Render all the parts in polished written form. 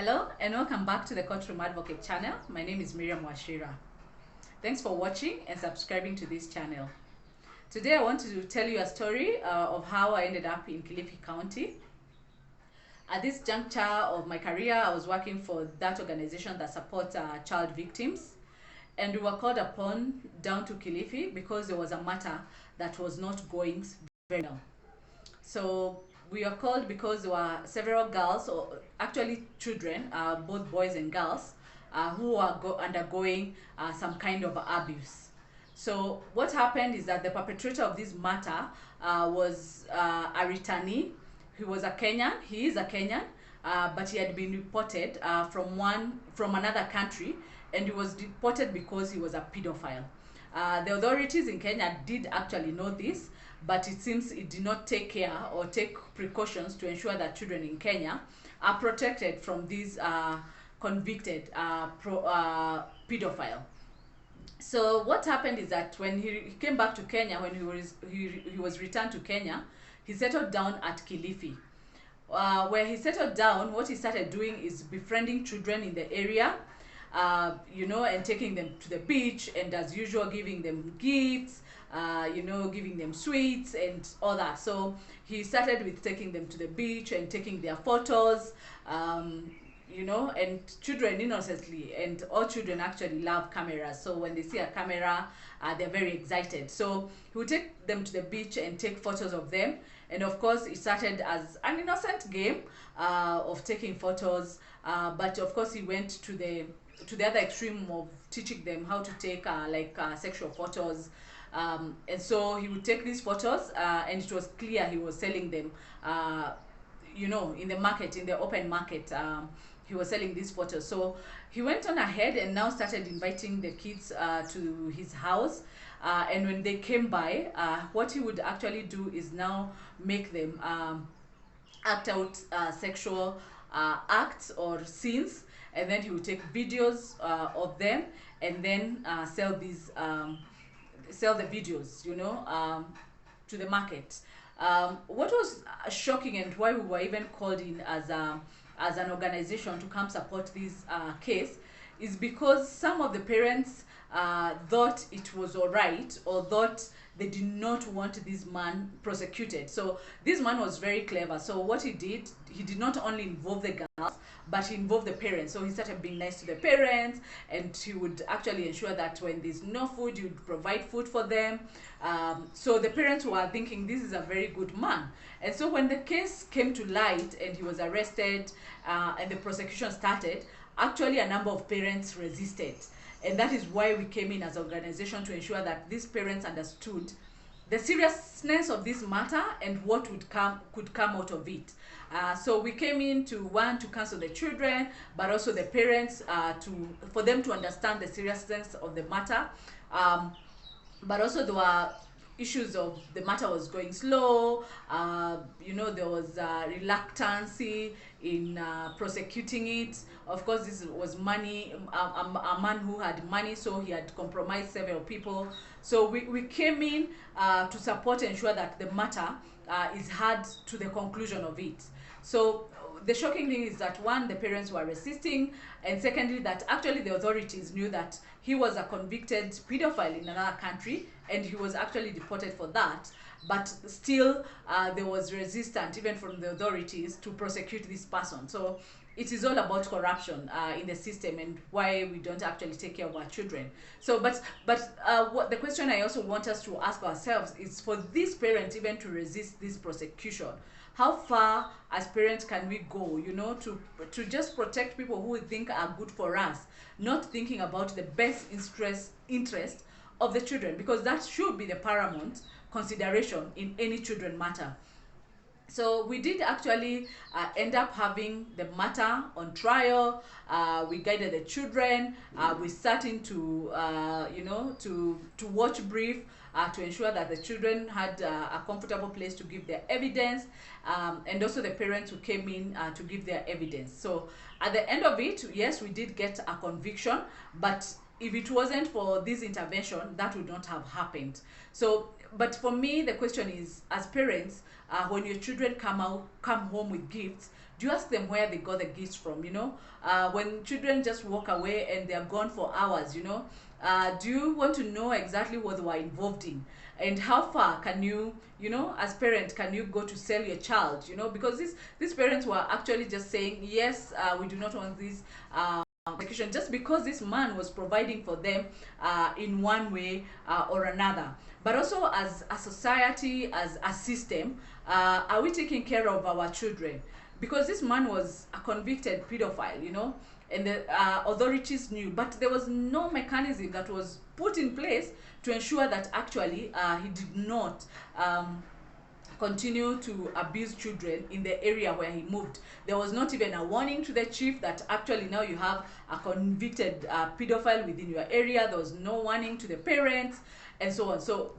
Hello and welcome back to the Courtroom Advocate channel. My name is Miriam Washira. Thanks for watching and subscribing to this channel. Today I want to tell you a story of how I ended up in Kilifi County. At this juncture of my career, I was working for that organization that supports child victims. And we were called upon down to Kilifi because there was a matter that was not going very well. So we are called because there were several girls, or actually children, both boys and girls, who are undergoing some kind of abuse. So what happened is that the perpetrator of this matter was a returnee. He was a Kenyan. He is a Kenyan, but he had been reported from another country, and he was deported because he was a pedophile. The authorities in Kenya did actually know this, but it seems it did not take care or take precautions to ensure that children in Kenya are protected from these convicted pedophile. So what happened is that when he came back to Kenya, when he was returned to Kenya, he settled down at Kilifi. Where he settled down, what he started doing is befriending children in the area, and taking them to the beach, and as usual giving them gifts, giving them sweets and all that. So he started with taking them to the beach and taking their photos, and children innocently, and all children actually love cameras. So when they see a camera, they're very excited. So he would take them to the beach and take photos of them. And of course, it started as an innocent game of taking photos, but of course he went to the other extreme of teaching them how to take sexual photos. And so he would take these photos, and it was clear he was selling them, in the market, in the open market. He was selling these photos. So he went on ahead and now started inviting the kids to his house. And when they came by, what he would actually do is now make them act out sexual acts or scenes, and then he would take videos of them, and then sell the videos, to the market. What was shocking, and why we were even called in as an organization to come support this case, is because some of the parents thought it was all right, or thought they did not want this man prosecuted. So this man was very clever. So what he did not only involve the girls, but he involved the parents. So he started being nice to the parents, and he would actually ensure that when there's no food, he would provide food for them. So the parents were thinking this is a very good man. And so when the case came to light and he was arrested, and the prosecution started, actually a number of parents resisted. And that is why we came in as an organization, to ensure that these parents understood the seriousness of this matter and what could come out of it. So we came in to counsel the children, but also the parents, for them to understand the seriousness of the matter. But also there were issues of the matter was going slow. There was reluctancy in prosecuting it. Of course, this was money, a man who had money, so he had compromised several people. So we came in to support and ensure that the matter is heard to the conclusion of it. So the shocking thing is that, one, the parents were resisting, and secondly, that actually the authorities knew that he was a convicted pedophile in another country, and he was actually deported for that. But still, there was resistance even from the authorities to prosecute this person. So it is all about corruption in the system, and why we don't actually take care of our children. So, but what the question I also want us to ask ourselves is, for these parents even to resist this prosecution, how far as parents can we go, to just protect people who we think are good for us, not thinking about the best interest of the children, because that should be the paramount consideration in any children matter. So we did actually end up having the matter on trial. We guided the children. We started to watch brief to ensure that the children had a comfortable place to give their evidence, and also the parents who came in to give their evidence. So at the end of it, yes, we did get a conviction, but if it wasn't for this intervention, that would not have happened. So, but for me, the question is, as parents, when your children come home with gifts, do you ask them where they got the gifts from? When children just walk away and they are gone for hours, do you want to know exactly what they were involved in? And how far can you, as parents, can you go to sell your child? Because these parents were actually just saying, yes, we do not want this just because this man was providing for them in one way or another. But also, as a society, as a system, are we taking care of our children? Because this man was a convicted pedophile, and the authorities knew, but there was no mechanism that was put in place to ensure that actually he did not continue to abuse children in the area where he moved. There was not even a warning to the chief that actually now you have a convicted pedophile within your area. There was no warning to the parents and so on. So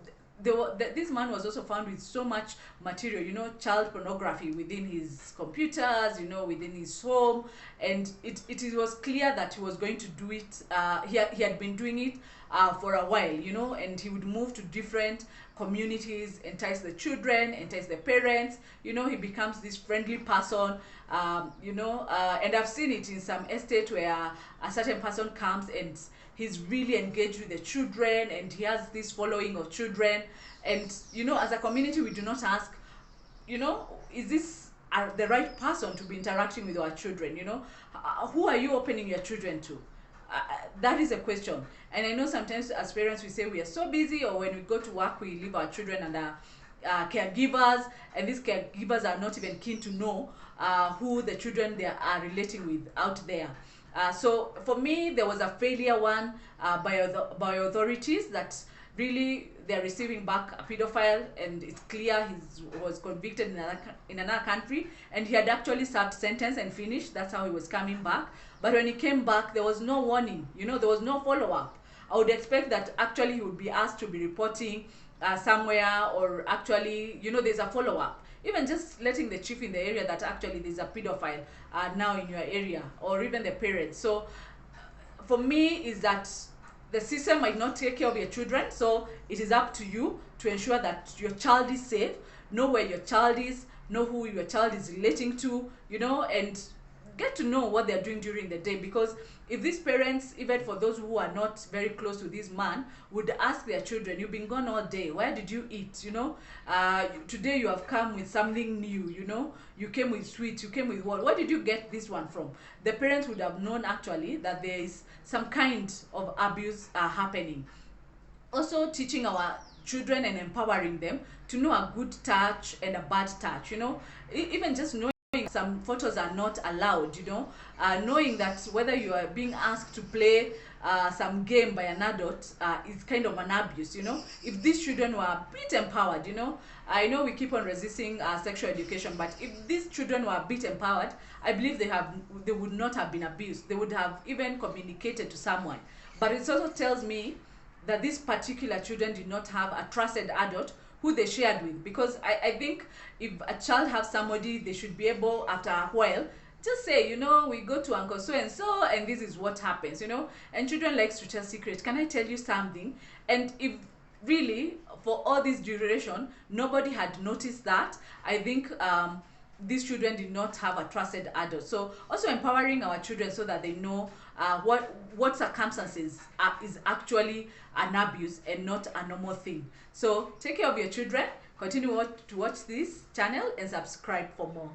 this man was also found with so much material, child pornography within his computers, within his home, and it was clear that he was going to do it. He had been doing it for a while, and he would move to different communities, entice the children, entice the parents. He becomes this friendly person, and I've seen it in some estate where a certain person comes and he's really engaged with the children, and he has this following of children. And as a community, we do not ask, is this the right person to be interacting with our children? Who are you opening your children to? That is a question. And I know sometimes as parents we say we are so busy, or when we go to work we leave our children under caregivers, and these caregivers are not even keen to know who the children they are relating with out there. So for me, there was a failure by authorities that really they're receiving back a pedophile, and it's clear he was convicted in another country, and he had actually served sentence and finished. That's how he was coming back. But when he came back, there was no warning, there was no follow-up. I would expect that actually he would be asked to be reporting somewhere, or actually, there's a follow-up. Even just letting the chief in the area that actually there's a pedophile now in your area, or even the parents. So for me is that the system might not take care of your children, so it is up to you to ensure that your child is safe, know where your child is, know who your child is relating to, and get to know what they're doing during the day. Because if these parents, even for those who are not very close to this man, would ask their children, you've been gone all day, where did you eat? Today you have come with something new, you came with sweets, you came with what? Where did you get this one from? The parents would have known actually that there is some kind of abuse happening. Also teaching our children and empowering them to know a good touch and a bad touch, even just knowing some photos are not allowed, knowing that whether you are being asked to play some game by an adult is kind of an abuse. If these children were a bit empowered, I know we keep on resisting sexual education, but if these children were a bit empowered, I believe they would not have been abused. They would have even communicated to someone. But it also tells me that these particular children did not have a trusted adult who they shared with. Because I think if a child has somebody, they should be able, after a while, just say, we go to Uncle so-and-so, and this is what happens, And children like to tell secrets. Can I tell you something? And if really, for all this duration, nobody had noticed that, I think these children did not have a trusted adult. So also empowering our children so that they know what circumstances is actually an abuse and not a normal thing. So take care of your children, continue to watch this channel, and subscribe for more.